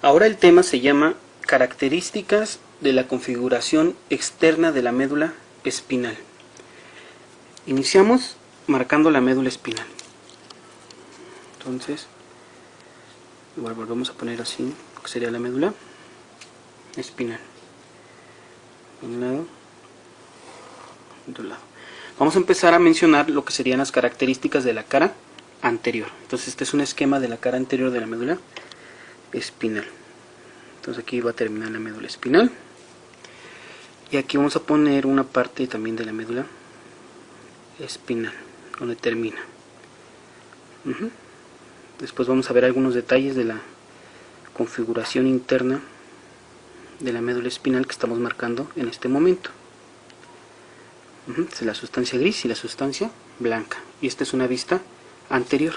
Ahora el tema se llama características de la configuración externa de la médula espinal. Iniciamos marcando la médula espinal. Entonces, igual volvemos a poner así lo que sería la médula espinal. De un lado, de otro lado. Vamos a empezar a mencionar lo que serían las características de la cara anterior. Entonces este es un esquema de la cara anterior de la médula espinal. Entonces aquí va a terminar la médula espinal. Y aquí vamos a poner una parte también de la médula espinal, donde termina. Después vamos a ver algunos detalles de la configuración interna de la médula espinal que estamos marcando en este momento. Es la sustancia gris y la sustancia blanca. Y esta es una vista anterior.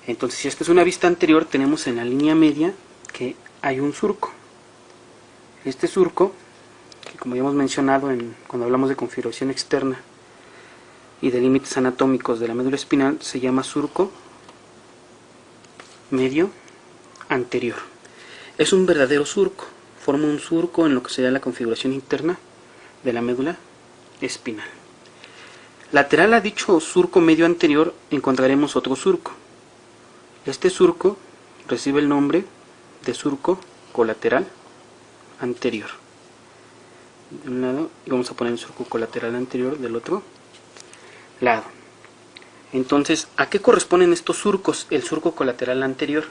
Entonces, si esta es una vista anterior, tenemos en la línea media que hay un surco. Este surco, que como ya hemos mencionado cuando hablamos de configuración externa y de límites anatómicos de la médula espinal, se llama surco medio anterior. Es un verdadero surco, forma un surco en lo que sería la configuración interna de la médula espinal. Lateral a dicho surco medio anterior encontraremos otro surco. Este surco recibe el nombre de surco colateral anterior. De un lado, y vamos a poner el surco colateral anterior del otro lado. Entonces, ¿a qué corresponden estos surcos? El surco colateral anterior.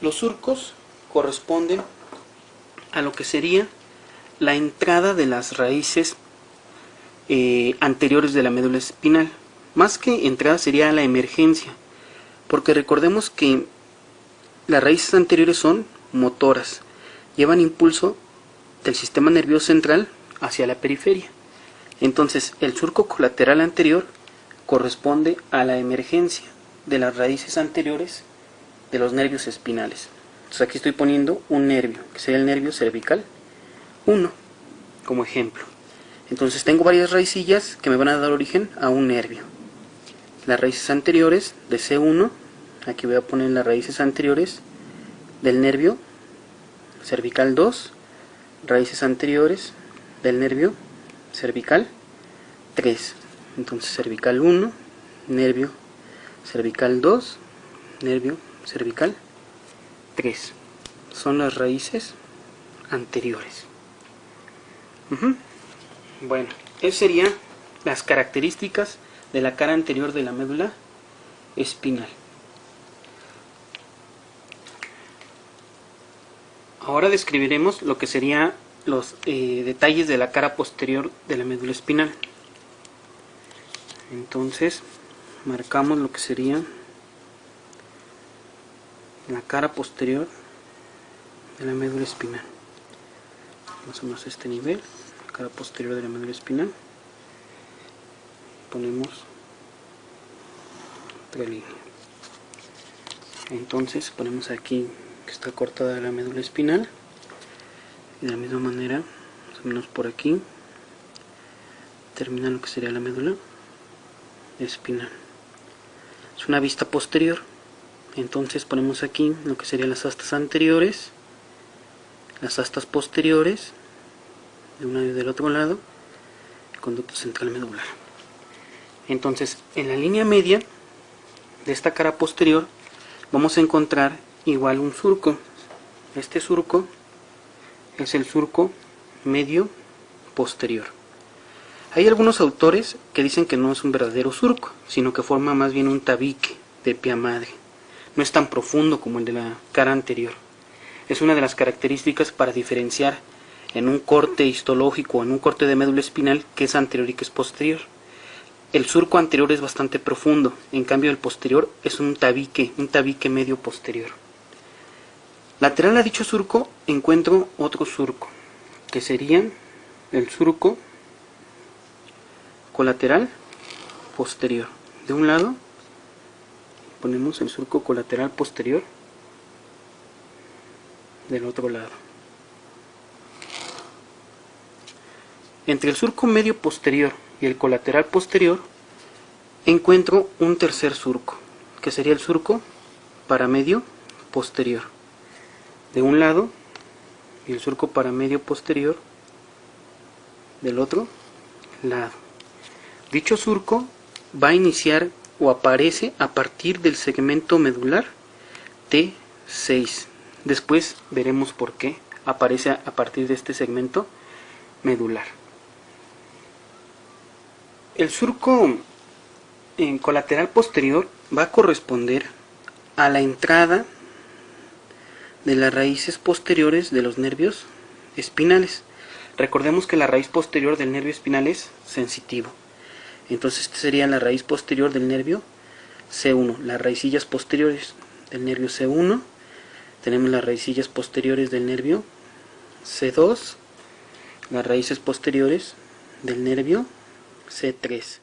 Los surcos corresponden a lo que sería la entrada de las raíces anteriores de la médula espinal. Más que entrada sería la emergencia, porque recordemos que las raíces anteriores son motoras, llevan impulso del sistema nervioso central hacia la periferia. Entonces el surco colateral anterior corresponde a la emergencia de las raíces anteriores de los nervios espinales. Entonces aquí estoy poniendo un nervio, que sería el nervio cervical 1, como ejemplo. Entonces tengo varias raicillas que me van a dar origen a un nervio. Las raíces anteriores de C1, aquí voy a poner las raíces anteriores del nervio cervical 2, raíces anteriores del nervio cervical 3. Entonces cervical 1, nervio cervical 2, nervio cervical 3. Son las raíces anteriores. Bueno, esas serían las características de la cara anterior de la médula espinal. Ahora describiremos lo que serían los detalles de la cara posterior de la médula espinal. Entonces, marcamos lo que sería la cara posterior de la médula espinal. Más o menos a este nivel, la cara posterior de la médula espinal. Ponemos otra línea. Entonces ponemos aquí que está cortada la médula espinal. Y de la misma manera, más o menos por aquí, termina lo que sería la médula espinal. Es una vista posterior. Entonces ponemos aquí lo que serían las astas anteriores, las astas posteriores, de un lado y del otro lado, el conducto central medular. Entonces, en la línea media de esta cara posterior vamos a encontrar igual un surco. Este surco es el surco medio posterior. Hay algunos autores que dicen que no es un verdadero surco, sino que forma más bien un tabique de pía madre. No es tan profundo como el de la cara anterior. Es una de las características para diferenciar en un corte histológico o en un corte de médula espinal que es anterior y que es posterior. El surco anterior es bastante profundo, en cambio el posterior es un tabique medio posterior. Lateral a dicho surco encuentro otro surco, que sería el surco colateral posterior. De un lado ponemos el surco colateral posterior, del otro lado. Entre el surco medio posterior y el colateral posterior encuentro un tercer surco, que sería el surco paramedio posterior. de un lado y el surco paramedio posterior del otro lado. Dicho surco va a iniciar o aparece a partir del segmento medular T6. Después veremos por qué aparece a partir de este segmento medular. El surco en colateral posterior va a corresponder a la entrada de las raíces posteriores de los nervios espinales. Recordemos que la raíz posterior del nervio espinal es sensitivo. Entonces esta sería la raíz posterior del nervio C1. Las raicillas posteriores del nervio C1. Tenemos las raicillas posteriores del nervio C2. Las raíces posteriores del nervio C3.